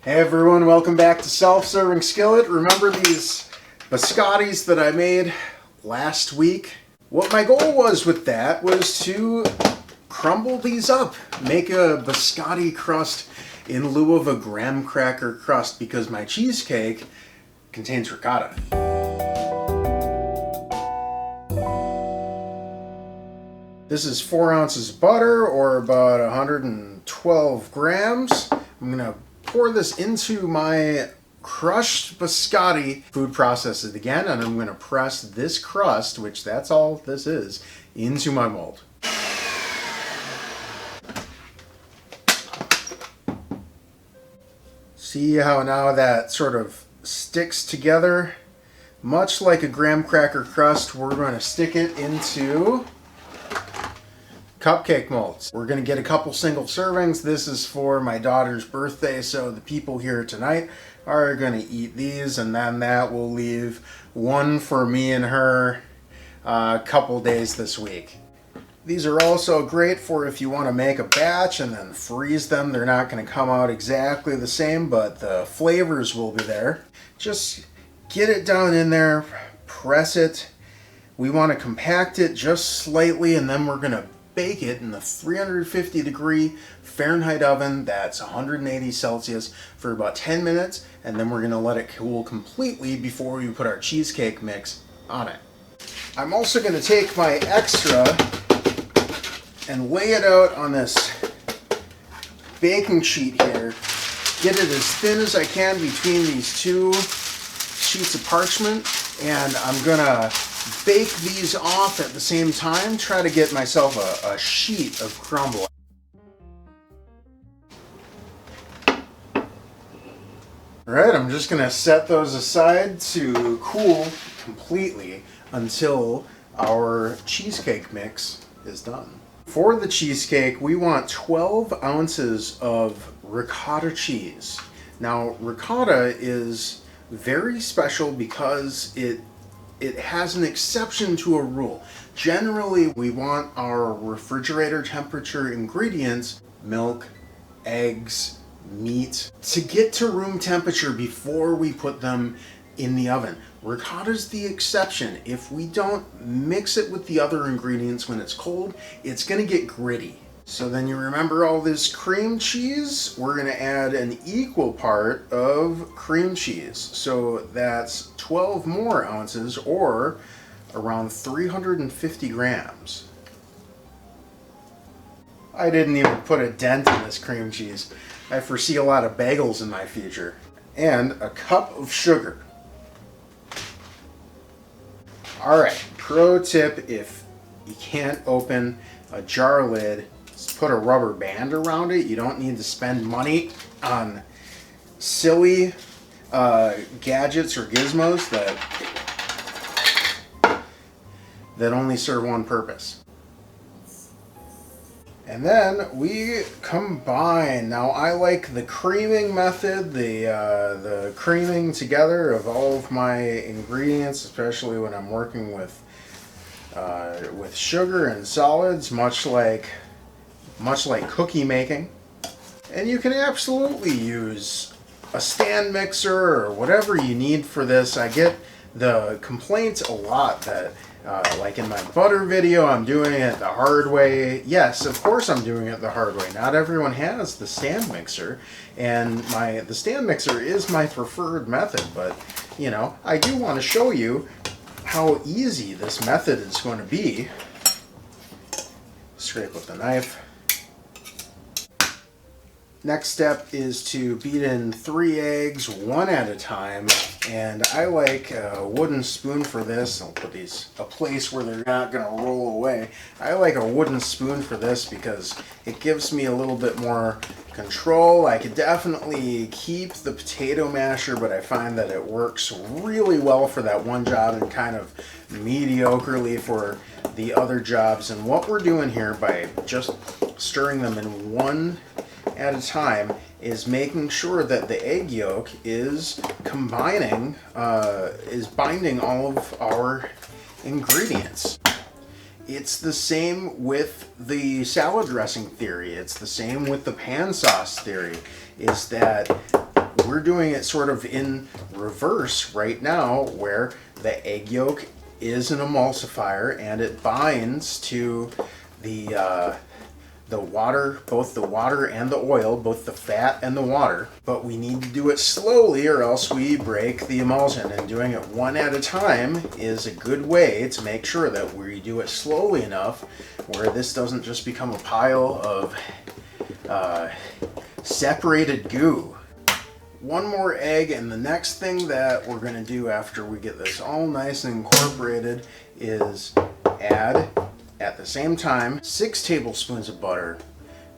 Hey everyone, welcome back to Self-Serving Skillet. Remember these biscottis that I made last week? What my goal was with that was to crumble these up, make a biscotti crust in lieu of a graham cracker crust because my cheesecake contains ricotta. This is 4 ounces of butter, or about 112 grams. I'm gonna pour this into my crushed biscotti, food process it again, and I'm gonna press this crust, which that's all this is, into my mold. See how now that sort of sticks together? Much like a graham cracker crust, we're going to stick it into cupcake molds. We're going to get a couple single servings. This is for my daughter's birthday, so the people here tonight are going to eat these, and then that will leave one for me and her a couple days this week. These are also great for if you want to make a batch and then freeze them. They're not going to come out exactly the same, but the flavors will be there. Just get it down in there, press it. We want to compact it just slightly, and then we're going to bake it in the 350 degree Fahrenheit oven, that's 180 Celsius, for about 10 minutes, and then we're going to let it cool completely before we put our cheesecake mix on it. I'm also going to take my extra and lay it out on this baking sheet here. Get it as thin as I can between these two sheets of parchment, and I'm gonna bake these off at the same time, try to get myself a sheet of crumble. Alright, I'm just gonna set those aside to cool completely until our cheesecake mix is done. For the cheesecake, we want 12 ounces of ricotta cheese. Now, ricotta is very special because it has an exception to a rule. Generally, we want our refrigerator temperature ingredients, milk, eggs, meat, to get to room temperature before we put them in the oven. Ricotta's the exception. If we don't mix it with the other ingredients when it's cold, it's gonna get gritty. So then you remember all this cream cheese? We're gonna add an equal part of cream cheese. So that's 12 more ounces, or around 350 grams. I didn't even put a dent in this cream cheese. I foresee a lot of bagels in my future. And a cup of sugar. Alright, pro tip, if you can't open a jar lid, just put a rubber band around it. You don't need to spend money on silly gadgets or gizmos that only serve one purpose. And then we combine. Now I like the creaming method, the creaming together of all of my ingredients, especially when I'm working with sugar and solids, much like cookie making. And you can absolutely use a stand mixer or whatever you need for this. I get the complaints a lot that like in my butter video, I'm doing it the hard way. Yes, of course I'm doing it the hard way. Not everyone has the stand mixer, and the stand mixer is my preferred method, but you know, I do want to show you how easy this method is going to be. Scrape with the knife. Next step is to beat in 3 eggs, one at a time, and I like a wooden spoon for this. I'll put these a place where they're not going to roll away. I like a wooden spoon for this because it gives me a little bit more control. I could definitely keep the potato masher, but I find that it works really well for that one job and kind of mediocrely for the other jobs. And what we're doing here by just stirring them in one at a time is making sure that the egg yolk is binding all of our ingredients. It's the same with the salad dressing theory. It's the same with the pan sauce theory, is that we're doing it sort of in reverse right now, where the egg yolk is an emulsifier and it binds to the water, both the water and the oil, both the fat and the water. But we need to do it slowly or else we break the emulsion, and doing it one at a time is a good way to make sure that we do it slowly enough where this doesn't just become a pile of separated goo. One more egg, and the next thing that we're going to do after we get this all nice and incorporated is add, at the same time, 6 tablespoons of butter,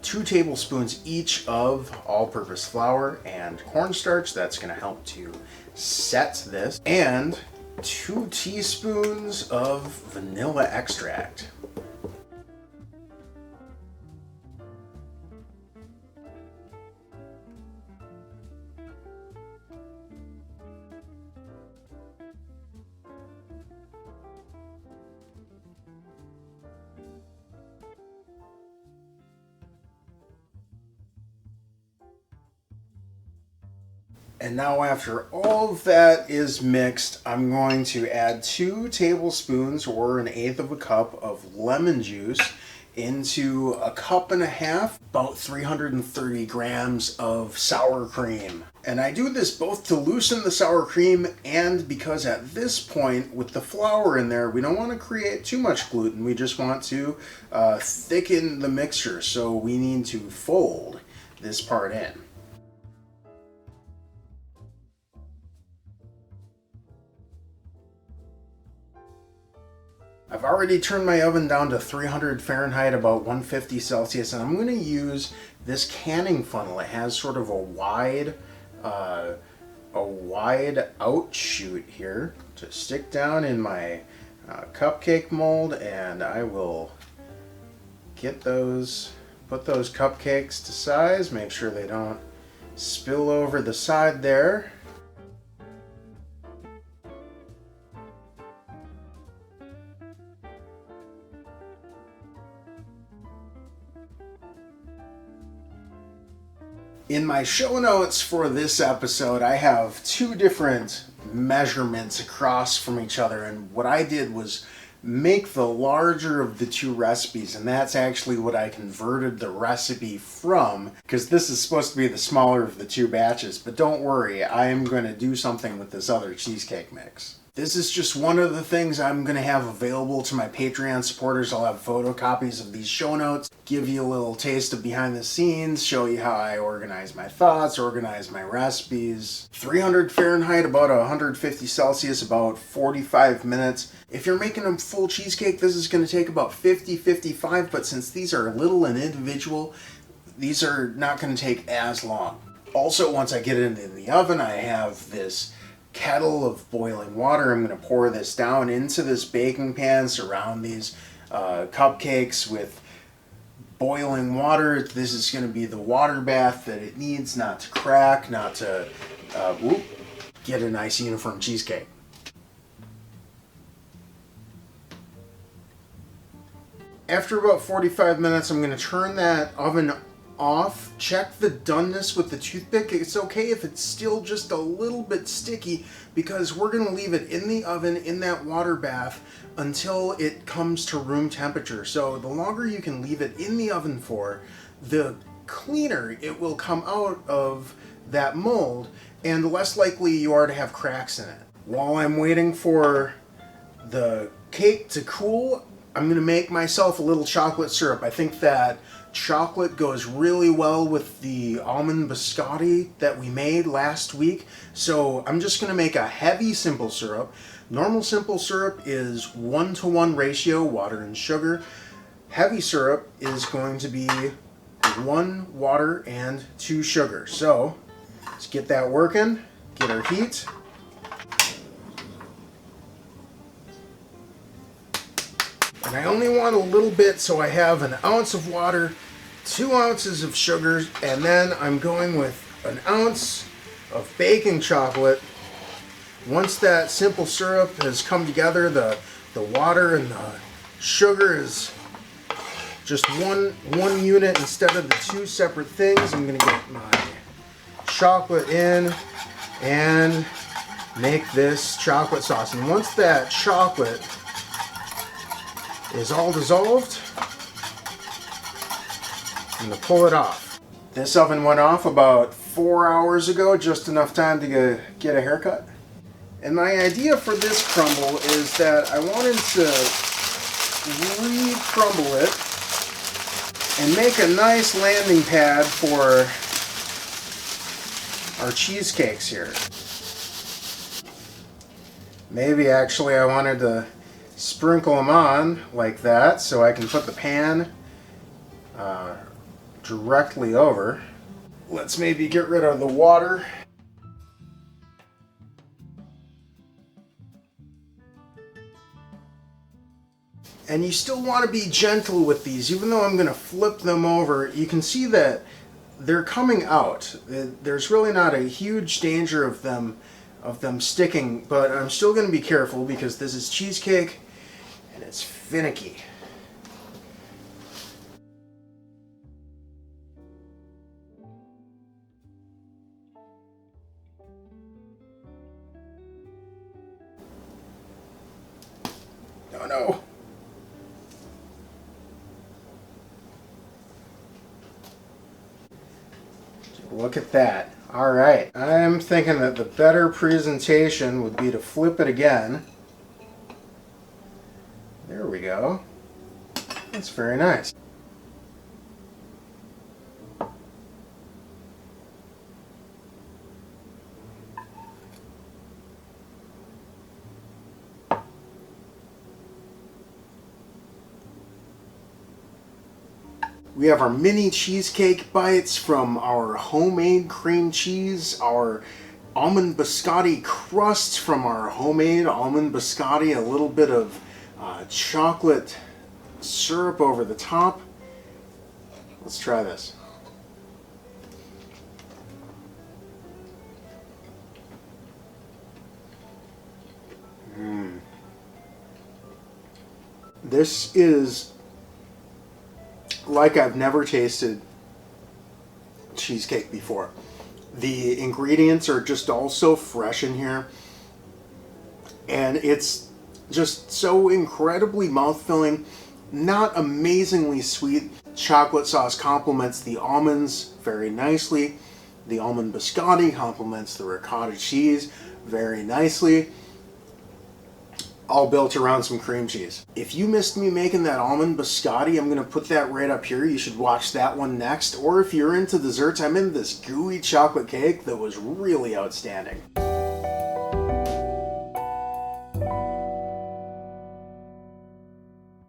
2 tablespoons each of all-purpose flour and cornstarch. That's going to help to set this, and 2 teaspoons of vanilla extract. And now after all of that is mixed, I'm going to add 2 tablespoons or 1/8 of a cup of lemon juice into a cup and a half, about 330 grams of sour cream. And I do this both to loosen the sour cream and because at this point with the flour in there, we don't want to create too much gluten. We just want to thicken the mixture. So we need to fold this part in. I've already turned my oven down to 300 Fahrenheit, about 150 Celsius, and I'm going to use this canning funnel. It has sort of a wide outshoot here to stick down in my cupcake mold, and I will get those, put those cupcakes to size, make sure they don't spill over the side there. In my show notes for this episode, I have 2 different measurements across from each other, and what I did was make the larger of the 2 recipes, and that's actually what I converted the recipe from, because this is supposed to be the smaller of the 2 batches. But don't worry, I am going to do something with this other cheesecake mix. This is just one of the things I'm going to have available to my Patreon supporters. I'll have photocopies of these show notes, give you a little taste of behind the scenes, show you how I organize my thoughts, organize my recipes. 300 Fahrenheit, about 150 Celsius, about 45 minutes. If you're making a full cheesecake, this is going to take about 50-55, but since these are little and individual, these are not going to take as long. Also, once I get it into the oven, I have this kettle of boiling water. I'm going to pour this down into this baking pan, surround these cupcakes with boiling water. This is going to be the water bath that it needs, not to crack, not to get a nice uniform cheesecake. After about 45 minutes, I'm going to turn that oven off. Check the doneness with the toothpick. It's okay if it's still just a little bit sticky, because we're going to leave it in the oven in that water bath until it comes to room temperature. So the longer you can leave it in the oven for, the cleaner it will come out of that mold, and the less likely you are to have cracks in it. While I'm waiting for the cake to cool, I'm going to make myself a little chocolate syrup. I think that chocolate goes really well with the almond biscotti that we made last week. So I'm just going to make a heavy simple syrup. Normal simple syrup is 1-to-1 ratio, water and sugar. Heavy syrup is going to be 1 water and 2 sugar. So let's get that working, get our heat. And I only want a little bit, so I have 1 ounce of water, 2 ounces of sugar, and then I'm going with 1 ounce of baking chocolate. Once that simple syrup has come together, the water and the sugar is just one unit instead of the 2 separate things. I'm going to get my chocolate in and make this chocolate sauce. And once that chocolate is all dissolved, I'm going to pull it off. This oven went off about 4 hours ago, just enough time to get a haircut. And my idea for this crumble is that I wanted to re-crumble it and make a nice landing pad for our cheesecakes here. Maybe actually I wanted to sprinkle them on like that so I can put the pan directly over. Let's maybe get rid of the water. And you still want to be gentle with these, even though I'm going to flip them over. You can see that they're coming out. There's really not a huge danger of them sticking, but I'm still going to be careful because this is cheesecake and it's finicky. Oh no. Look at that. All right. I'm thinking that the better presentation would be to flip it again. There we go. That's very nice. We have our mini cheesecake bites from our homemade cream cheese, our almond biscotti crust from our homemade almond biscotti, a little bit of chocolate syrup over the top. Let's try this. This is like I've never tasted cheesecake before. The ingredients are just all so fresh in here, and it's just so incredibly mouth-filling, not amazingly sweet. Chocolate sauce complements the almonds very nicely. The almond biscotti complements the ricotta cheese very nicely. All built around some cream cheese. If you missed me making that almond biscotti, I'm going to put that right up here. You should watch that one next. Or if you're into desserts, I'm in this gooey chocolate cake that was really outstanding.